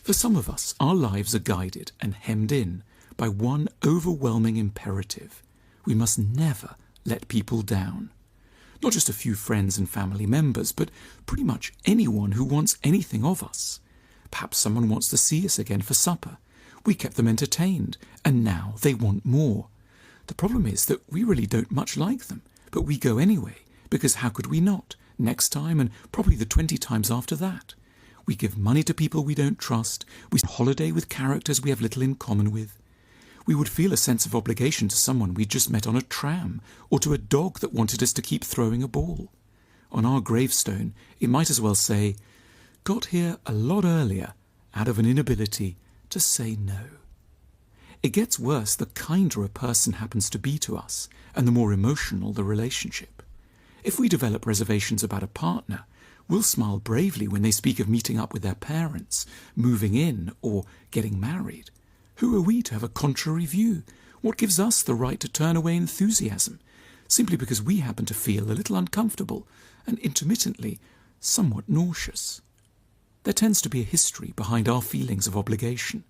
For some of us, our lives are guided and hemmed in by one overwhelming imperative. We must never let people down. Not just a few friends and family members, but pretty much anyone who wants anything of us. Perhaps someone wants to see us again for supper. We kept them entertained, and now they want more. The problem is that we really don't much like them, but we go anyway, because how could we not? Next time, and probably the 20 times after that. We give money to people we don't trust. We holiday with characters we have little in common with. We would feel a sense of obligation to someone we'd just met on a tram, or to a dog that wanted us to keep throwing a ball. On our gravestone, it might as well say, "Got here a lot earlier, out of an inability to say no." It gets worse the kinder a person happens to be to us, and the more emotional the relationship. If we develop reservations about a partner, we'll smile bravely when they speak of meeting up with their parents, moving in, or getting married. Who are we to have a contrary view? What gives us the right to turn away enthusiasm, simply because we happen to feel a little uncomfortable and intermittently somewhat nauseous? There tends to be a history behind our feelings of obligation.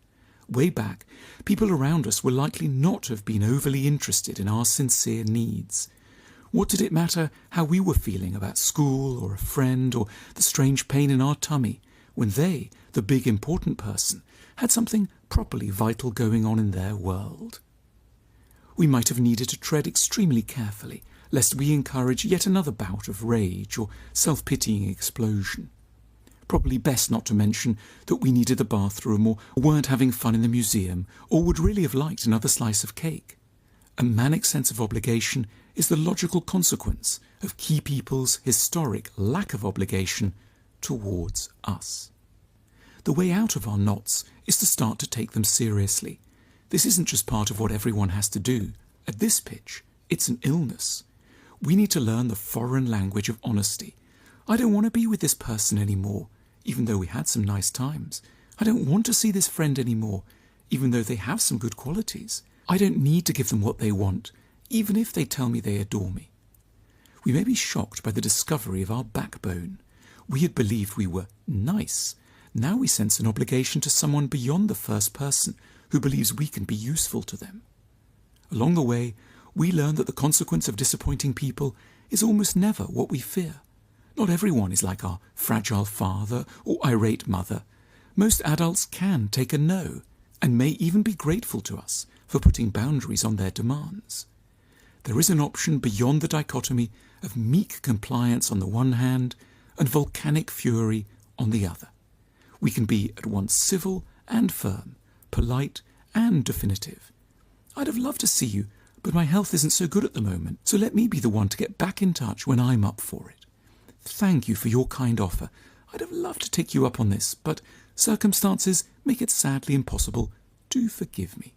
Way back, people around us were likely not to have been overly interested in our sincere needs. What did it matter how we were feeling about school or a friend or the strange pain in our tummy when they, the big important person, had something properly vital going on in their world? We might have needed to tread extremely carefully, lest we encourage yet another bout of rage or self-pitying explosion. Probably best not to mention that we needed the bathroom or weren't having fun in the museum or would really have liked another slice of cake. A manic sense of obligation is the logical consequence of key people's historic lack of obligation towards us. The way out of our knots is to start to take them seriously. This isn't just part of what everyone has to do. At this pitch, it's an illness. We need to learn the foreign language of honesty. I don't want to be with this person anymore, even though we had some nice times. I don't want to see this friend anymore, even though they have some good qualities. I don't need to give them what they want, even if they tell me they adore me. We may be shocked by the discovery of our backbone. We had believed we were nice. Now we sense an obligation to someone beyond the first person who believes we can be useful to them. Along the way, we learn that the consequence of disappointing people is almost never what we fear. Not everyone is like our fragile father or irate mother. Most adults can take a no, and may even be grateful to us for putting boundaries on their demands. There is an option beyond the dichotomy of meek compliance on the one hand and volcanic fury on the other. We can be at once civil and firm, polite and definitive. I'd have loved to see you, but my health isn't so good at the moment, so let me be the one to get back in touch when I'm up for it. Thank you for your kind offer. I'd have loved to take you up on this, but circumstances make it sadly impossible. Do forgive me.